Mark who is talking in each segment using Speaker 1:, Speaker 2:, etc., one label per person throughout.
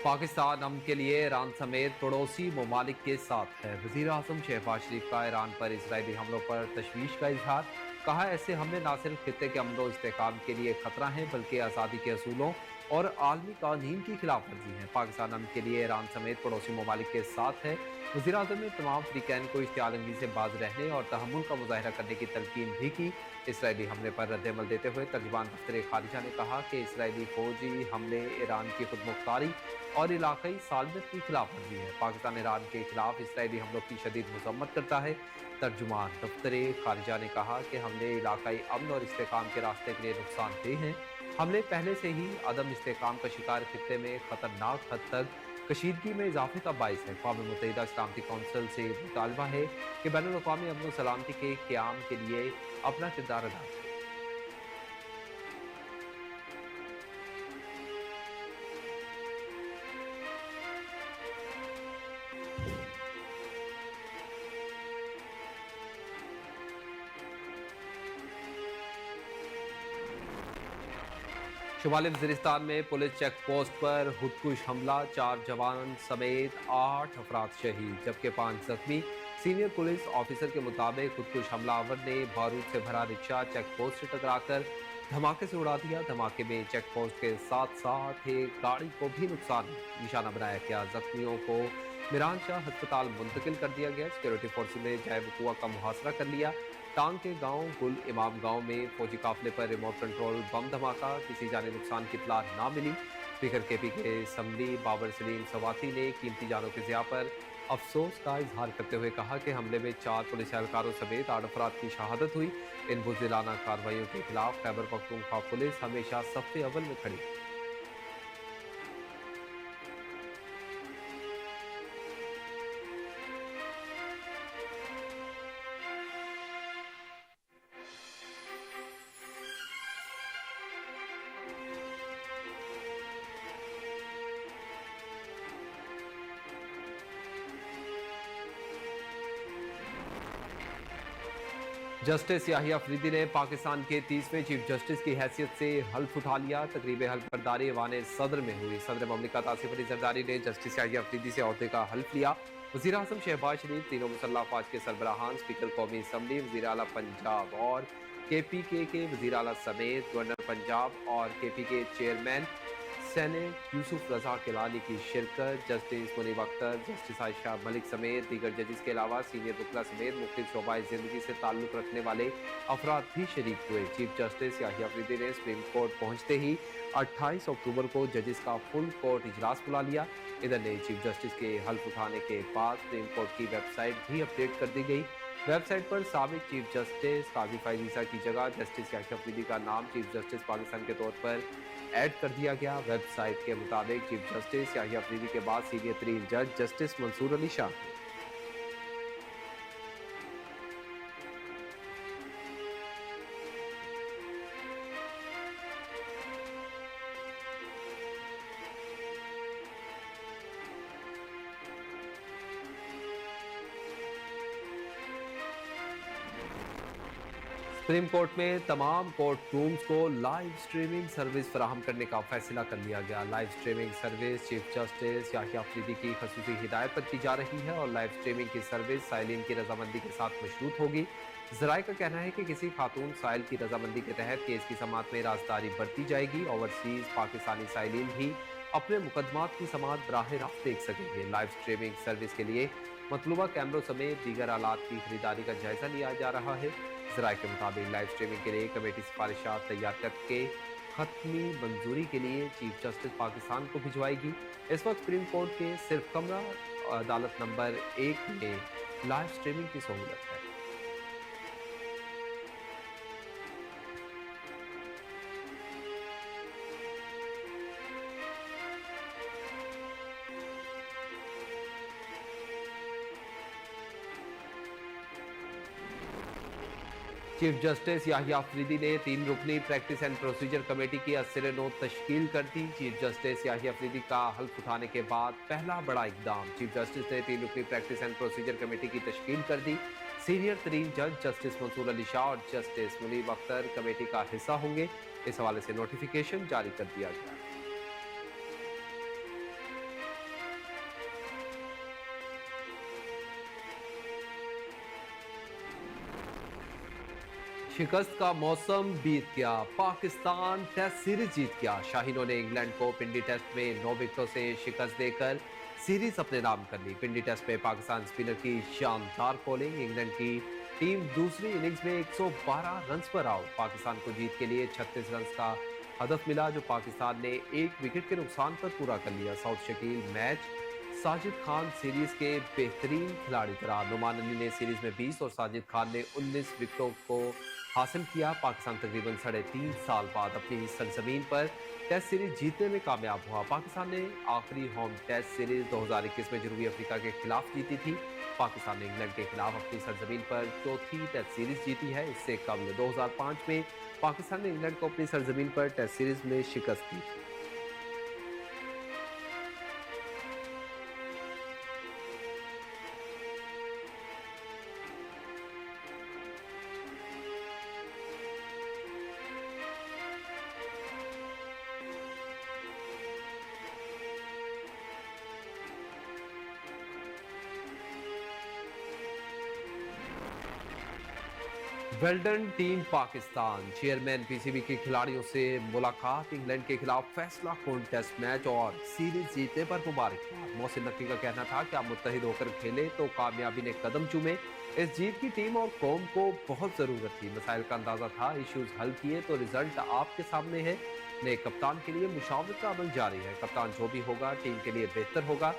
Speaker 1: पाकिस्तान अमन के लिए ईरान समेत पड़ोसी ममालिक के साथ है। वज़ीर आज़म शहबाज शरीफ का ईरान पर इसराइली हमलों पर तशवीश का इजहार। कहा, ऐसे हमले ना सिर्फ खित्ते के अमन व इस्तेहकाम के लिए खतरा हैं बल्कि आज़ादी के असूलों और आलमी कानून की खिलाफ वर्जी है। पाकिस्तान अमन के लिए ईरान समेत पड़ोसी ममालिक के साथ है। वज़ीर आज़म ने तमाम फ्रीकैन को इश्तियालंगी से बाज रहने और तहम्मुल का मुजाहरा करने की तलकीन भी की। इसराइली हमले पर रद्दमल देते हुए तर्जुमान दफ्तर खारिजा ने कहा कि इसराइली फौजी हमले ईरान की खुदमुख्तारी और इलाकाई सालमियत की खिलाफ वर्जी है। पाकिस्तान ईरान के खिलाफ इसराइली हमलों की शदीद मजम्मत करता है। तर्जुमान दफ्तर खारिजा ने कहा कि हमले इलाकाई अमन और इस्तेहकाम के रास्ते के लिए नुकसानदेह हैं। हमले पहले से ही अदम इस्तेहकाम का शिकार खित्ते में खतरनाक हद तक कशीदगी में इजाफे का बाइस है। अक़वाम मुत्तहिदा सलामती कौंसिल से मुतालबा है कि बैनुल अक़वामी अमन व सलामती के क़याम के लिए अपना किरदार अदा करे। शुमाली वज़ीरिस्तान में पुलिस चेक पोस्ट पर खुदकुश हमला, 4 जवान समेत 8 अफराद शहीद जबकि 5 जख्मी। सीनियर पुलिस ऑफिसर के मुताबिक खुदकुश हमलावर ने बारूद से भरा रिक्शा चेक पोस्ट से टकराकर धमाके से उड़ा दिया। धमाके में चेक पोस्ट के साथ साथ एक गाड़ी को भी नुकसान निशाना बनाया गया। जख्मियों को मिरान शाह अस्पताल मुंतकिल कर दिया गया। सिक्योरिटी फोर्स ने जाए वक़ुआ का मुहासरा कर लिया। टांग के गांव गुल इमाम गांव में फौजी काफिले पर रिमोट कंट्रोल बम धमाका, किसी जानी नुकसान की इत्तला ना मिली। स्पीकर केपी के असम्बली बाबर सलीम सवाती ने कीमती जानों के ज़िया पर अफसोस का इजहार करते हुए कहा कि हमले में 4 पुलिस एहलकारों समेत 8 अफराद की शहादत हुई। इन बुज़दिलाना कार्रवाइयों के खिलाफ खैबर पख्तूनख्वा पुलिस हमेशा सफ़े अव्वल में खड़ी। जस्टिस याहिया अफरीदी ने पाकिस्तान के 30वें चीफ जस्टिस की हैसियत से हल्फ उठा लिया। तकरीब हल्फ बर्दारी ऐवान सदर में हुई। सदर ममलिकत आसिफ अली जरदारी ने जस्टिस याहिया अफरीदी से ओहदे का हल्फ लिया। वज़ीर आज़म शहबाज शरीफ, तीनों मुसल्लह अफवाज के सरबराहान, स्पीकर कौमी असम्बली, वज़ीर आला पंजाब और KPK के वज़ीर आला समेत गवर्नर पंजाब और KPK चेयरमैन सेनेट यूसुफ रजा किलानी की शिरकत। जस्टिस मुनीब अख्तर, जस्टिस आयशा मलिक समेत दीगर जजेस के अलावा सीनियर वकला समेत मुख्तलिफ शोबाए ज़िंदगी से ताल्लुक़ रखने वाले अफराद भी शरीक हुए। चीफ जस्टिस याहिया अफरीदी ने सुप्रीम कोर्ट पहुँचते ही 28 अक्टूबर को जजेस का फुल कोर्ट इजलास बुला लिया। इधर नए चीफ जस्टिस के हल्फ उठाने के बाद सुप्रीम कोर्ट की वेबसाइट भी अपडेट कर दी गई। वेबसाइट पर साबिक चीफ जस्टिस काजी फायज़ ईसा की जगह जस्टिस याहिया अफरीदी का नाम चीफ जस्टिस पाकिस्तान के तौर पर ऐड कर दिया गया। वेबसाइट के मुताबिक चीफ जस्टिस याहिया अफरीदी के बाद सीनियर तरीन जज justice Mansoor Ali Shah. Supreme court में तमाम कोर्ट रूम्स को लाइव स्ट्रीमिंग सर्विस फराहम करने का फैसला कर लिया गया। Live streaming service chief justice Yahya Afridi की खसूसी हिदायत पर की जा रही है और लाइव स्ट्रीमिंग की सर्विस साइलिन की रजामंदी के साथ मशरूत होगी। ज़राए का कहना है कि किसी खातून साइल की रजामंदी के तहत केस की समाअत में राजदारी बरती जाएगी। ओवरसीज पाकिस्तानी साइलिन भी अपने मुकदमात की समाअत बराह रास्त देख सकेंगे। लाइव स्ट्रीमिंग सर्विस के लिए मतलूबा कैमरों समेत दीगर आलात की खरीदारी का जायजा लिया जा रहा है। ज़राए के मुताबिक लाइव स्ट्रीमिंग के लिए कमेटी सिफारिशात तैयार करके खत्मी मंजूरी के लिए चीफ जस्टिस पाकिस्तान को भिजवाएगी। इस वक्त सुप्रीम कोर्ट के सिर्फ कमरा अदालत नंबर 1 में लाइव स्ट्रीमिंग की सहूलत है। चीफ जस्टिस याहिया अफरीदी ने 3 रुकनी प्रैक्टिस एंड प्रोसीजर कमेटी की असर नो तश्कील कर दी। चीफ जस्टिस याहिया अफरीदी का हल्फ उठाने के बाद पहला बड़ा इकदाम। चीफ जस्टिस ने 3 रुकनी प्रैक्टिस एंड प्रोसीजर कमेटी की तश्कील कर दी। सीनियर तरीन जज जस्टिस मंसूर अली शाह और जस्टिस मुनीब अख्तर कमेटी का हिस्सा होंगे। इस हवाले से नोटिफिकेशन जारी कर दिया गया। शिकस्त का मौसम बीत गया, पाकिस्तान टेस्ट सीरीज जीत गया। शाहीनों ने इंग्लैंड को पिंडी टेस्ट में 9 विकेटों से शिकस्त देकर सीरीज अपने नाम कर ली। पिंडी टेस्ट में पाकिस्तान स्पिनर की शानदार बॉलिंग, इंग्लैंड की टीम दूसरी इनिंग्स में 112 रन्स पर आउट। पाकिस्तान को जीत के लिए 36 रन्स का हदफ मिला, जो पाकिस्तान ने एक विकेट के नुकसान पर पूरा कर लिया। South Shakeel match Sajid Khan series के बेहतरीन खिलाड़ी करार। नुमान अली ने सीरीज में 20 और साजिद खान ने 19 विकेटों को हासिल किया। पाकिस्तान तकरीबन 3.5 साल बाद अपनी सरजमीन पर टेस्ट सीरीज जीतने में कामयाब हुआ। पाकिस्तान ने आखिरी होम टेस्ट सीरीज 2021 में जनूबी अफ्रीका के खिलाफ जीती थी। पाकिस्तान ने इंग्लैंड के खिलाफ अपनी सरजमीन पर चौथी टेस्ट सीरीज जीती है। इससे कबल 2005 में पाकिस्तान ने इंग्लैंड को अपनी सरजमीन पर टेस्ट सीरीज में शिकस्त दी थी। 'Well done team Pakistan'. Chairman PCB के खिलाड़ियों से मुलाकात, इंग्लैंड के खिलाफ फैसला कौन टेस्ट मैच और सीरीज जीतने पर मुबारकबाद। मोहसिन नकवी का कहना था कि आप मुत्तहिद होकर खेले तो कामयाबी ने कदम चूमे। इस जीत की टीम और कौम को बहुत जरूरत थी। मसाइल का अंदाजा था, इश्यूज हल किए तो रिजल्ट आपके सामने है। नए कप्तान के लिए मुशावरत का अमल जारी है। कप्तान जो भी होगा टीम के लिए बेहतर होगा।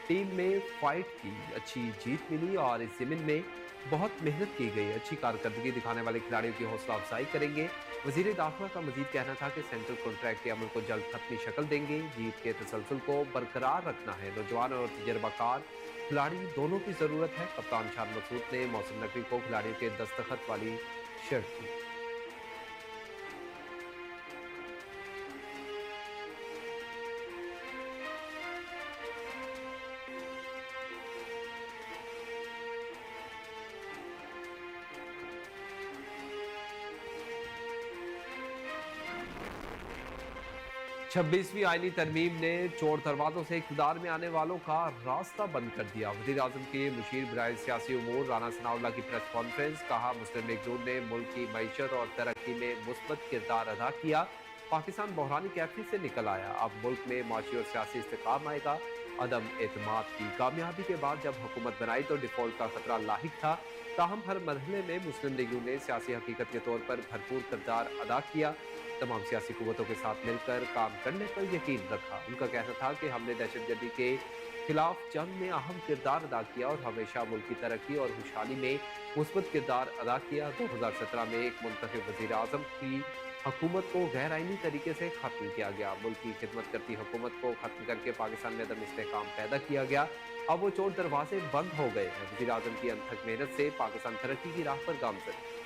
Speaker 1: टीम में फाइट की, अच्छी जीत मिली और इस जमीन में बहुत मेहनत की गई। अच्छी कारकर्दगी दिखाने वाले खिलाड़ियों की हौसला अफजाई करेंगे। वजीर दाखिला का मजीद कहना था कि सेंट्रल कॉन्ट्रैक्ट के अमल को जल्द खत्मी शक्ल देंगे। जीत के तसलसल को बरकरार रखना है। नौजवान और तजर्बाकार खिलाड़ी दोनों की जरूरत है। कप्तान शान मसूद ने मोहसिन नकवी को खिलाड़ियों के दस्तखत वाली शर्ट दी। 26वीं आईनी तरमीम ने चोर दरवाजों से इक़्तिदार में आने वालों का रास्ता बंद कर दिया। वज़ीर आज़म के मुशीर बराए सियासी उमूर राना सनाउल्लाह की प्रेस कॉन्फ्रेंस। कहा, मुस्लिम लीग नून ने मुल्क की मईशत और तरक्की में मुस्बत किरदार अदा किया। पाकिस्तान बहरानी कैफी से निकल आया। अब मुल्क में माशी और सियासी इस्तेकाम आएगा। अदम एतमाद की कामयाबी के बाद जब हुकूमत बनाई तो डिफॉल्ट का खतरा लाहिक था। ताहम हर मरहले में मुस्लिम लीग नून ने सियासी हकीकत के तौर पर भरपूर किरदार अदा किया। तमाम सियासी कुव्वतों के साथ मिलकर काम करने पर यकीन रखा। उनका कहना था कि हमने दहशतगर्दी के खिलाफ जंग में अहम किरदार अदा किया और हमेशा मुल्क की तरक्की और खुशहाली में मुस्बत किरदार अदा किया। 2017 में एक मुंतखब वज़ीर आज़म की हुकूमत को गैर आइनी तरीके से खत्म किया गया। मुल्क की खिदमत करती हुकूमत को खत्म करके पाकिस्तान में अदम इस्तेहकाम पैदा किया गया। अब वो चोर दरवाजे बंद हो गए हैं। वज़ीर आज़म की अनथक मेहनत से पाकिस्तान तरक्की की राह पर गामज़द है।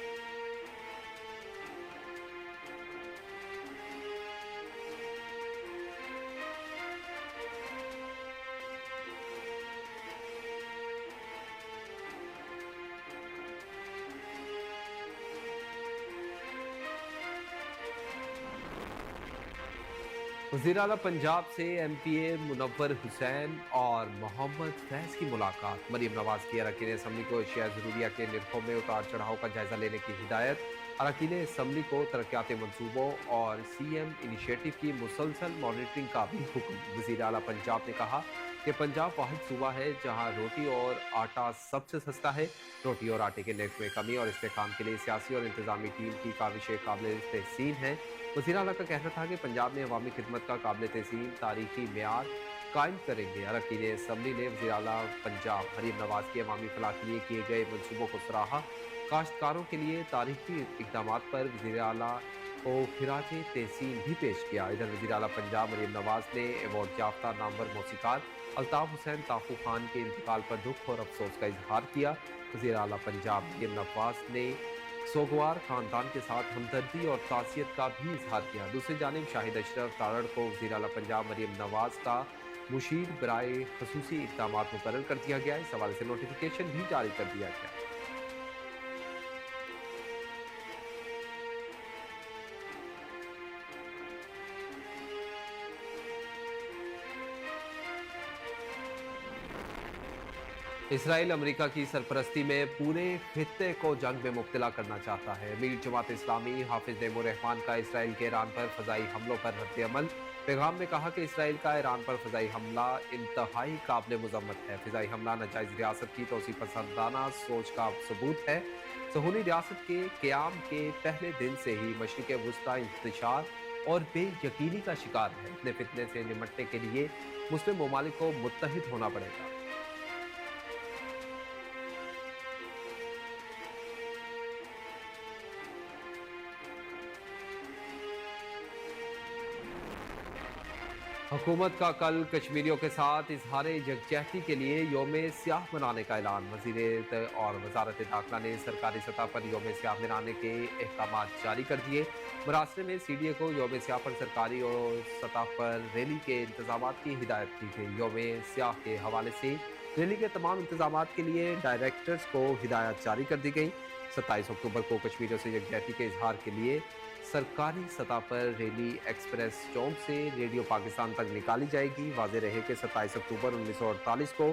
Speaker 1: वज़ीर आला पंजाब से MPA मुनव्वर हुसैन और मोहम्मद फैज़ की मुलाकात। मरीम नवाज की अरकान असम्बली को एशिया ज़रूरिया के निर्खों में उतार चढ़ाव का जायजा लेने की हिदायत। अरकान असम्बली को तरक्याती मनसूबों और CM इनिशिएटिव की मुसलसल मॉनिटरिंग का भी हुक्म। वज़ीर आला पंजाब ने कहा कि पंजाब वाहिद सूबा है जहाँ रोटी और आटा सबसे सस्ता है। रोटी और आटे के नर्ख में कमी और इस्तेहकाम के लिए सियासी और इंतजामी टीम की काविशें काबिल तहसीन हैं। वज़ीर आला का कहना था कि पंजाब में अवामी खिदमत का काबिल तहसीन तारीखी मेयार कायम करेंगे। अरकान असम्बली ने वज़ीर आला पंजाब मरीम नवाज के अवामी फलाह के लिए किए गए मनसूबों को सराहा। काश्तकारों के लिए तारीखी इक़दाम पर वज़ीर आला को खिराज तहसीन भी पेश किया। इधर वज़ीर आला पंजाब मरीम नवाज ने अवार्ड याफ्ता नामवर मौसीकार अल्ताफ़ हुसैन ताफू खान के इंतकाल पर दुख और अफसोस का इजहार किया। वज़ीर आला पंजाब मरीम नवाज ने सोगवार खानदान के साथ हमदर्दी और ताज़ियत का भी इजहार किया। दूसरी जानिब शाहिद अशरफ तारड़ को वज़ीर आला पंजाब मरीम नवाज का मुशीर बराए खसूसी इक़दाम मुकर्रर कर दिया गया। इस हवाले से नोटिफिकेशन भी जारी कर दिया गया। इसराइल अमेरिका की सरपरस्ती में पूरे खित्ते को जंग में मुब्तला करना चाहता है। मीर जमात इस्लामी हाफिज नईमुर रहमान का इसराइल के ईरान पर फजाई हमलों पर रद्द-ए-अमल। पैगाम में कहा कि इसराइल का ईरान पर फजाई हमला इंतहाई काबिल मुजम्मत है। फिजाई हमला नाजायज रियासत की तोसी पसंदाना सोच का सबूत है। सहूनी रियासत के क़याम के पहले दिन से ही मशरिक़ वुस्ता इंतशार और बेयकीनी का शिकार है। इतने फितने से निमटने के लिए मुस्लिम ममालिक को मुत्तहिद होना पड़ेगा। हुकूमत का कल कश्मीरियों के साथ इजहार यकजहती के लिए योम स्याह मनाने का ऐलान। वज़ीर और वजारत दाखिला ने सरकारी सतह पर योम स्याह मनाने के अहकाम जारी कर दिए। मरासले में CDA को योम स्याह पर सरकारी और सतह पर रैली के इंतजाम की हिदायत की गई। योम स्याह के हवाले से रैली के तमाम इंतजाम के लिए डायरेक्टर्स को हिदायत जारी कर दी गई। 27 अक्टूबर को कश्मीरियों से यकजहती के इजहार के लिए सरकारी सतह पर रैली एक्सप्रेस चौक से रेडियो पाकिस्तान तक निकाली जाएगी। वाज़ेह रहे कि 27 अक्टूबर 1948 को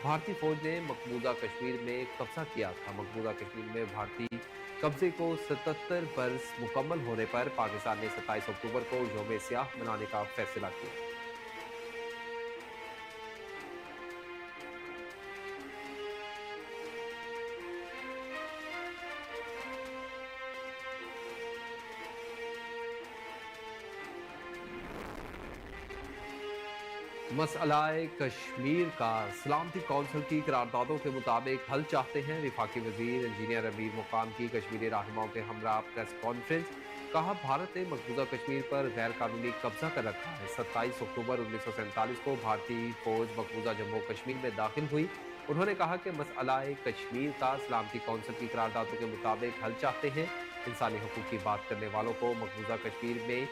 Speaker 1: भारतीय फौज ने मकबूजा कश्मीर में कब्जा किया था। मकबूजा कश्मीर में भारतीय कब्जे को 77 बरस मुकम्मल होने पर पाकिस्तान ने 27 अक्टूबर को योम स्याह मनाने का फैसला किया। मसलाए कश्मीर का सलामती कौंसिल की करारदादों के मुताबिक हल चाहते हैं। वफाकी वजीर इंजीनियर अमीर मुकाम की कश्मीरी रहनुमाओं के हमरा प्रेस कॉन्फ्रेंस। कहा, भारत ने मकबूजा कश्मीर पर गैर कानूनी कब्जा कर रखा है। 27 अक्टूबर 1947 को भारतीय फौज मकबूजा जम्मू कश्मीर में दाखिल हुई। उन्होंने कहा कि मसलाए कश्मीर का सलामती कौंसिल की करारदादों के मुताबिक हल चाहते हैं। इंसानी हकूक की बात करने वालों को मकबूजा कश्मीर में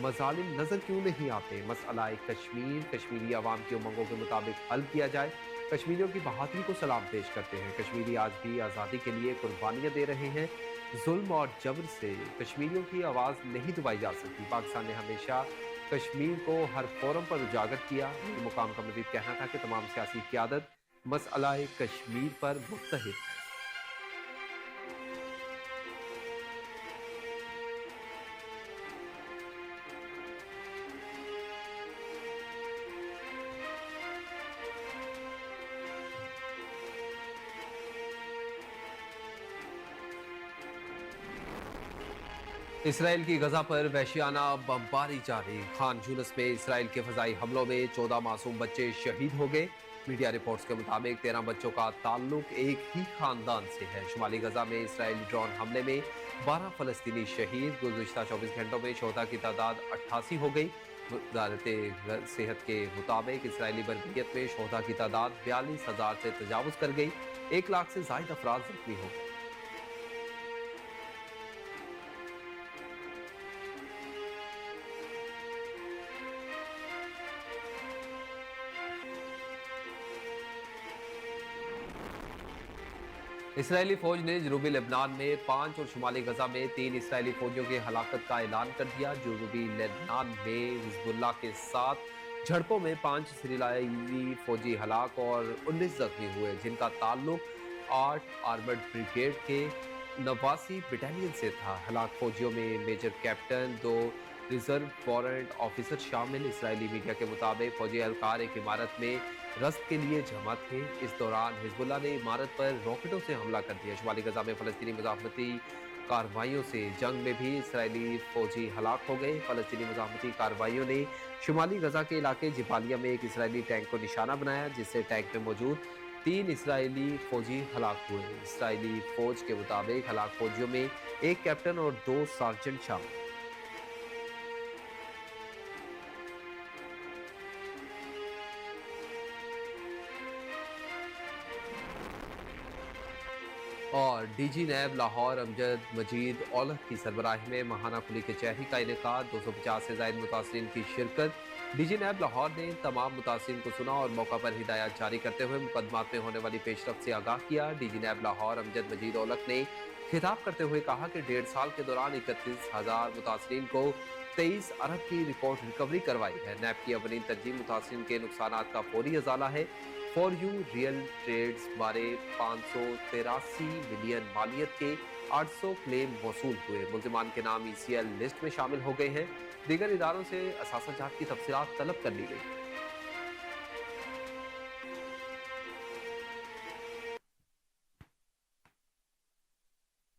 Speaker 1: मजालिम नजर क्यों नहीं आते। मसलाए कश्मीर कश्मीरी आवाम की उमंगों के मुताबिक हल किया जाए। कश्मीरियों की बहादुरी को सलाम पेश करते हैं। कश्मीरी आज भी आज़ादी के लिए कुर्बानियां दे रहे हैं। जुल्म और जबर से कश्मीरियों की आवाज़ नहीं दबाई जा सकती। पाकिस्तान ने हमेशा कश्मीर को हर फोरम पर उजागर किया। मुकाम का मजीद कहना था कि तमाम सियासी क़यादत मसलाए कश्मीर पर मुत्तहिद है। इसराइल की गजा पर वहशियाना बमबारी जारी। खान यूनिस में इसराइल के फजाई हमलों में 14 मासूम बच्चे शहीद हो गए। मीडिया रिपोर्ट्स के मुताबिक 13 बच्चों का ताल्लुक एक ही खानदान से है। शुमाली गजा में इसराइली ड्रोन हमले में 12 फलस्तीनी शहीद। गुज़िश्ता 24 घंटों में शोहदा की तादाद 88 हो गई। वजारत सेहत के मुताबिक इसराइली बरबरीत में शोहदा की तादाद 42,000 से तजावुज़ कर गई। 1 लाख से ज़ायद अफराद जख्मी हो गए। इसराइली फौज ने जनूबी लेबनान में 5 और शुमाली गजा में 3 इसराइली फौजियों की हलाकत का ऐलान कर दिया। जनूबी लेबनान में हिजबुल्लाह के साथ झड़पों में 5 इसराइली फौजी हलाक और 19 जख्मी हुए, जिनका ताल्लुक 8 आर्मर्ड ब्रिगेड के 89 बटालियन से था। हलाक फौजियों में major captain, 2 reserve warrant officer शामिल। इसराइली मीडिया के मुताबिक फौजी एहलकार एक इमारत में रस्त के लिए जमा थे। इस दौरान हिजबुल्लाह ने इमारत पर रॉकेटों से हमला कर दिया। शुमाली गजा में फलस्तीनी मुजाफरती कार्रवाइयों से जंग में भी इसराइली फौजी हलाक हो गए। फलस्तीनी मुजाफरती कार्रवाइयों ने शुमाली गजा के इलाके जिबालिया में एक इसराइली टैंक को निशाना बनाया, जिससे टैंक में मौजूद 3 इसराइली फौजी हलाक हुए। इसराइली फौज के मुताबिक हलाक फौजियों में 1 कैप्टन और 2 सार्जेंट शामिल। और DG नैब लाहौर अमजद मजीद औलख की सरबराही में महाना खुली कचहरी का इनेकाद। 250 से ज़ायद मुतासरीन की शिरकत। DG नैब लाहौर ने तमाम मुतासरीन को सुना और मौका पर हिदायत जारी करते हुए मुकदमात में होने वाली पेशरफ से आगाह किया। DG नैब लाहौर अमजद मजीद औलख ने खिताब करते हुए कहा कि 1.5 साल के दौरान 31,000 मुतासरीन को 23 अरब की रिकॉर्ड रिकवरी करवाई है। नैब की अवलीन तरजीह मुतासिरीन के नुकसानात का फौरी अजाला है। फॉर यू रियल ट्रेड्स बारे 583 मिलियन मालियत के 800 क्लेम वसूल हुए। मुल्जिमान के नाम ECL लिस्ट में शामिल हो गए हैं। दीगर इदारों से असासा जात की तफसीलात तलब कर ली गई।